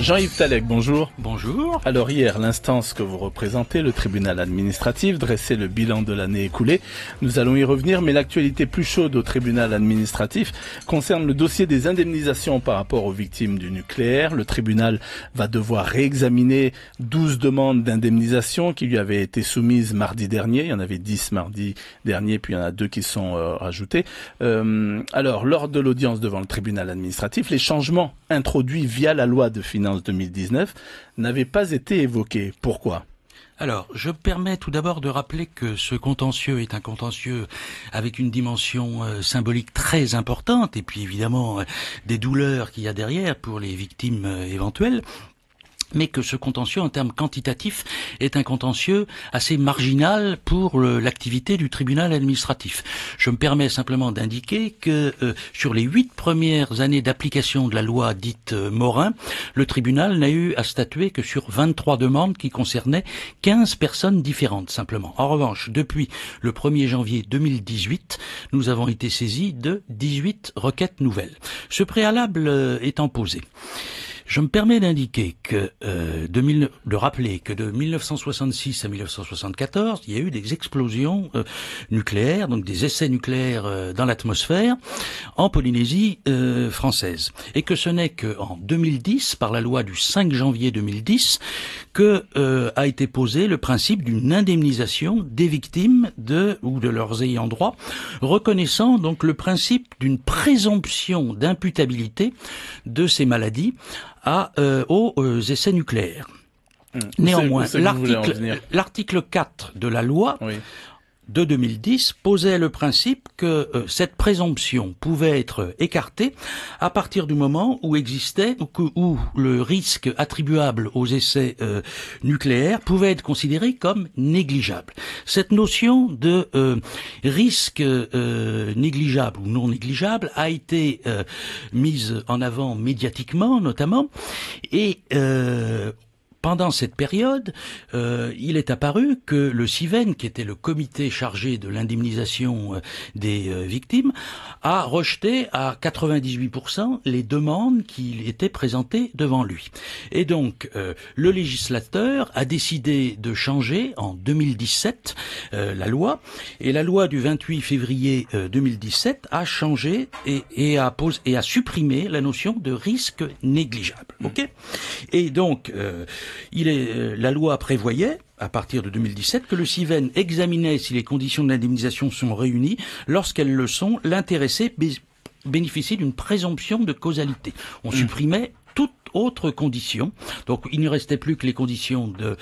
Jean-Yves Talec, bonjour. Bonjour. Alors hier, l'instance que vous représentez, le tribunal administratif, dressait le bilan de l'année écoulée. Nous allons y revenir, mais l'actualité plus chaude au tribunal administratif concerne le dossier des indemnisations par rapport aux victimes du nucléaire. Le tribunal va devoir réexaminer 12 demandes d'indemnisation qui lui avaient été soumises mardi dernier. Il y en avait 10 mardi dernier, puis il y en a 2 qui sont rajoutés. Alors, lors de l'audience devant le tribunal administratif, les changements introduits via la loi de finances 2019 n'avait pas été évoqué. Pourquoi ? Alors, je me permets tout d'abord de rappeler que ce contentieux est un contentieux avec une dimension symbolique très importante et puis évidemment des douleurs qu'il y a derrière pour les victimes éventuelles. Mais que ce contentieux, en termes quantitatifs, est un contentieux assez marginal pour l'activité du tribunal administratif. Je me permets simplement d'indiquer que sur les 8 premières années d'application de la loi dite Morin, le tribunal n'a eu à statuer que sur 23 demandes qui concernaient 15 personnes différentes, simplement. En revanche, depuis le 1er janvier 2018, nous avons été saisis de 18 requêtes nouvelles. Ce préalable étant posé, je me permets d'indiquer que, de rappeler que de 1966 à 1974, il y a eu des explosions nucléaires, donc des essais nucléaires dans l'atmosphère en Polynésie française. Et que ce n'est qu'en 2010, par la loi du 5 janvier 2010, que a été posé le principe d'une indemnisation des victimes ou de leurs ayants droit, reconnaissant donc le principe d'une présomption d'imputabilité de ces maladies aux essais nucléaires. Néanmoins, l'article 4 de la loi de 2010 posait le principe que cette présomption pouvait être écartée à partir du moment où existait où le risque attribuable aux essais nucléaires pouvait être considéré comme négligeable. Cette notion de risque négligeable ou non négligeable a été mise en avant médiatiquement notamment et pendant cette période, il est apparu que le CIVEN, qui était le comité chargé de l'indemnisation des victimes, a rejeté à 98% les demandes qui étaient présentées devant lui. Et donc, le législateur a décidé de changer en 2017 la loi, et la loi du 28 février 2017 a changé et a supprimé la notion de risque négligeable. Ok ? Et donc, la loi prévoyait, à partir de 2017, que le CIVEN examinait si les conditions de l'indemnisation sont réunies. Lorsqu'elles le sont, l'intéressé bénéficie d'une présomption de causalité. On supprimait toute autre condition. Donc, il ne restait plus que les conditions de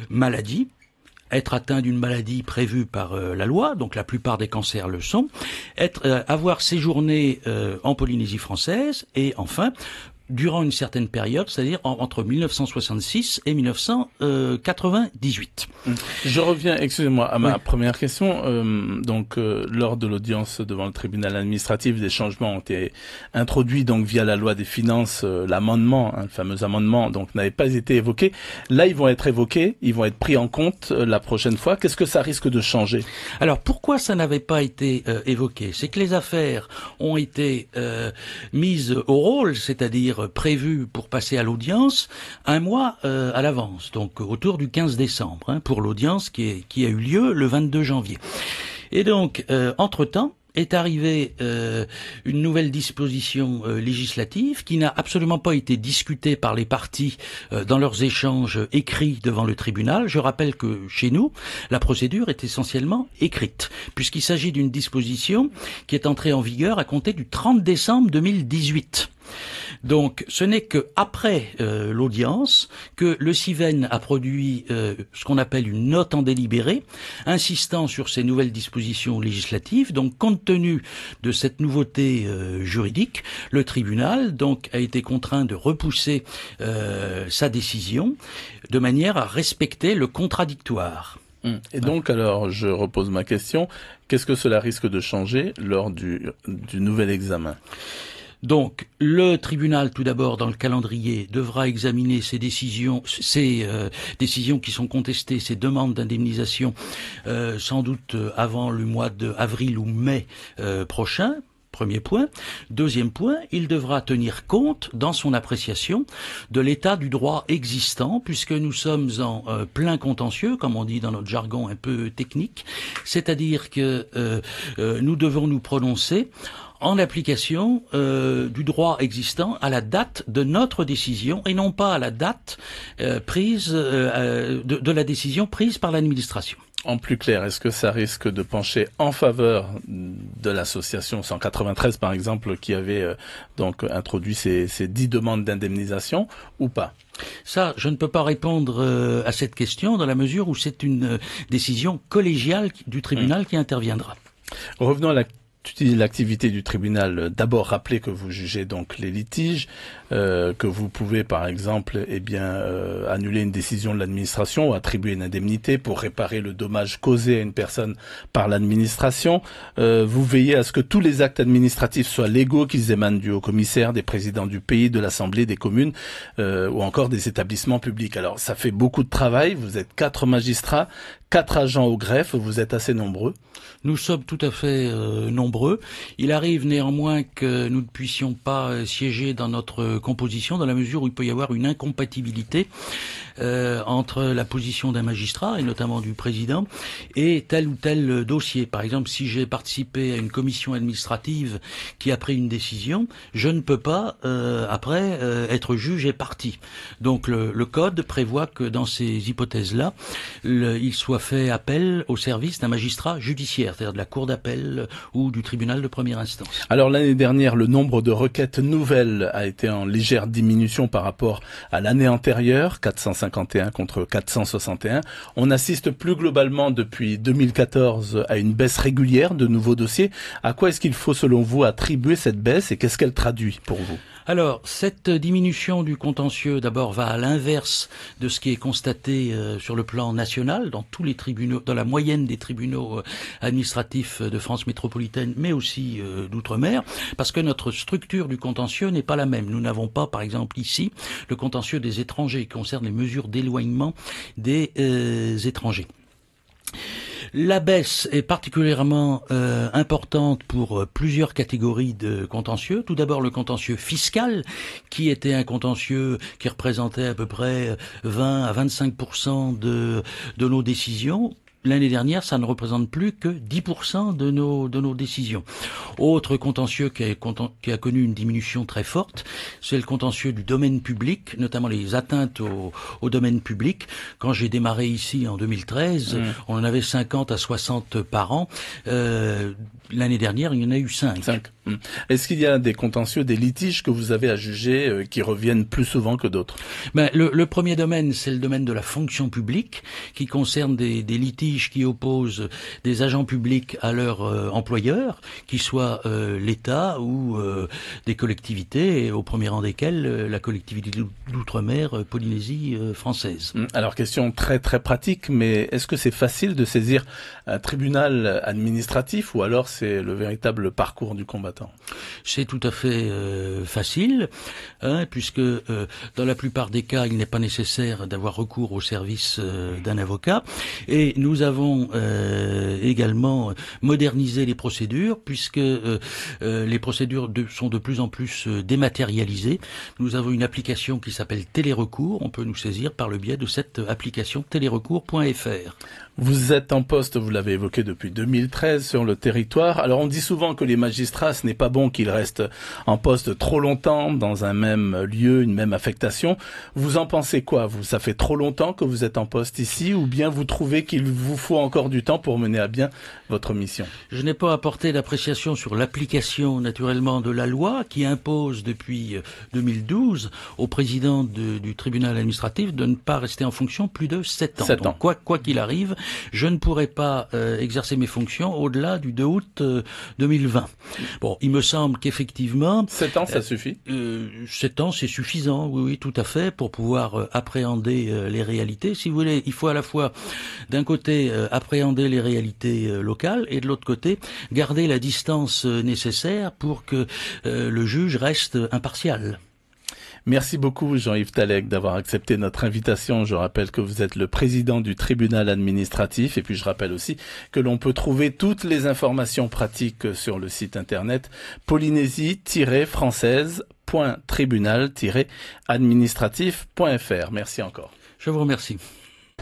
maladie. Être atteint d'une maladie prévue par la loi, donc la plupart des cancers le sont, avoir séjourné en Polynésie française, et enfin, durant une certaine période, c'est-à-dire entre 1966 et 1998. Je reviens, excusez-moi, à ma première question. Lors de l'audience devant le tribunal administratif, des changements ont été introduits donc via la loi des finances, l'amendement, le fameux amendement, donc n'avait pas été évoqué. Là, ils vont être évoqués, ils vont être pris en compte la prochaine fois. Qu'est-ce que ça risque de changer ? Alors, pourquoi ça n'avait pas été évoqué ? C'est que les affaires ont été mises au rôle, c'est-à-dire prévu pour passer à l'audience un mois à l'avance, donc autour du 15 décembre, pour l'audience qui a eu lieu le 22 janvier. Et donc, entre-temps, est arrivée une nouvelle disposition législative qui n'a absolument pas été discutée par les parties dans leurs échanges écrits devant le tribunal. Je rappelle que chez nous, la procédure est essentiellement écrite, puisqu'il s'agit d'une disposition qui est entrée en vigueur à compter du 30 décembre 2018. Donc, ce n'est que après l'audience que le CIVEN a produit ce qu'on appelle une note en délibéré, insistant sur ces nouvelles dispositions législatives. Donc, compte tenu de cette nouveauté juridique, le tribunal donc a été contraint de repousser sa décision de manière à respecter le contradictoire. Et donc, alors, je repose ma question. Qu'est-ce que cela risque de changer lors du nouvel examen ? Donc, le tribunal, tout d'abord, dans le calendrier, devra examiner ces décisions qui sont contestées, ces demandes d'indemnisation, sans doute avant le mois d'avril ou mai prochain. Premier point. Deuxième point, il devra tenir compte dans son appréciation de l'état du droit existant, puisque nous sommes en plein contentieux, comme on dit dans notre jargon un peu technique, c'est-à-dire que nous devons nous prononcer en application du droit existant à la date de notre décision et non pas à la date prise de la décision prise par l'administration. En plus clair, est-ce que ça risque de pencher en faveur de l'association 193, par exemple, qui avait donc introduit ces 10 demandes d'indemnisation ou pas? Ça, je ne peux pas répondre à cette question dans la mesure où c'est une décision collégiale du tribunal qui interviendra. Revenons à l'activité du tribunal. D'abord, rappelez que vous jugez donc les litiges, que vous pouvez par exemple annuler une décision de l'administration ou attribuer une indemnité pour réparer le dommage causé à une personne par l'administration. Vous veillez à ce que tous les actes administratifs soient légaux, qu'ils émanent du haut-commissaire, des présidents du pays, de l'Assemblée, des communes ou encore des établissements publics. Alors ça fait beaucoup de travail, vous êtes 4 magistrats, 4 agents au greffe, vous êtes assez nombreux. Nous sommes tout à fait nombreux. Il arrive néanmoins que nous ne puissions pas siéger dans notre composition dans la mesure où il peut y avoir une incompatibilité entre la position d'un magistrat, et notamment du président, et tel ou tel dossier. Par exemple, si j'ai participé à une commission administrative qui a pris une décision, je ne peux pas, après, être juge et partie. Donc le Code prévoit que dans ces hypothèses-là, il soit fait appel au service d'un magistrat judiciaire, c'est-à-dire de la cour d'appel ou du tribunal de première instance. Alors l'année dernière, le nombre de requêtes nouvelles a été en légère diminution par rapport à l'année antérieure, 451 contre 461. On assiste plus globalement depuis 2014 à une baisse régulière de nouveaux dossiers. À quoi est-ce qu'il faut selon vous attribuer cette baisse et qu'est-ce qu'elle traduit pour vous ? Alors, cette diminution du contentieux, d'abord, va à l'inverse de ce qui est constaté sur le plan national, dans tous les tribunaux, dans la moyenne des tribunaux administratifs de France métropolitaine, mais aussi d'outre-mer, parce que notre structure du contentieux n'est pas la même. Nous n'avons pas, par exemple, ici, le contentieux des étrangers, qui concerne les mesures d'éloignement des étrangers. La baisse est particulièrement importante pour plusieurs catégories de contentieux. Tout d'abord le contentieux fiscal, qui était un contentieux qui représentait à peu près 20 à 25% de nos décisions. L'année dernière, ça ne représente plus que 10% de nos décisions. Autre contentieux qui a connu une diminution très forte, c'est le contentieux du domaine public, notamment les atteintes au domaine public. Quand j'ai démarré ici en 2013, on en avait 50 à 60 par an. L'année dernière, il y en a eu 5. Est-ce qu'il y a des contentieux, des litiges que vous avez à juger qui reviennent plus souvent que d'autres? Le premier domaine, c'est le domaine de la fonction publique, qui concerne des litiges qui opposent des agents publics à leur employeur, qu'ils soient l'État ou des collectivités, et au premier rang desquelles la collectivité d'outre-mer Polynésie française. Alors, question très très pratique, mais est-ce que c'est facile de saisir un tribunal administratif ou alors c'est le véritable parcours du combattant? C'est tout à fait facile, puisque dans la plupart des cas, il n'est pas nécessaire d'avoir recours au service d'un avocat. Et nous avons également modernisé les procédures, puisque les procédures sont de plus en plus dématérialisées. Nous avons une application qui s'appelle Télérecours. On peut nous saisir par le biais de cette application télérecours.fr. Vous êtes en poste, vous l'avez évoqué depuis 2013 sur le territoire. Alors on dit souvent que les magistrats, ce n'est pas bon qu'ils restent en poste trop longtemps dans un même lieu, une même affectation. Vous en pensez quoi, vous? Ça fait trop longtemps que vous êtes en poste ici ou bien vous trouvez qu'il vous faut encore du temps pour mener à bien votre mission? Je n'ai pas apporté d'appréciation sur l'application naturellement de la loi qui impose depuis 2012 au président du tribunal administratif de ne pas rester en fonction plus de 7 ans. Donc quoi qu'il arrive, je ne pourrai pas exercer mes fonctions au-delà du 2 août 2020. Bon, il me semble qu'effectivement... 7 ans, ça suffit 7 ans, c'est suffisant, oui, tout à fait, pour pouvoir appréhender les réalités. Si vous voulez, il faut à la fois, d'un côté, appréhender les réalités locales, et de l'autre côté, garder la distance nécessaire pour que le juge reste impartial. Merci beaucoup Jean-Yves Talec d'avoir accepté notre invitation. Je rappelle que vous êtes le président du tribunal administratif et puis je rappelle aussi que l'on peut trouver toutes les informations pratiques sur le site internet polynésie-française.tribunal-administratif.fr. Merci encore. Je vous remercie.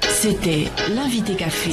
C'était l'invité café.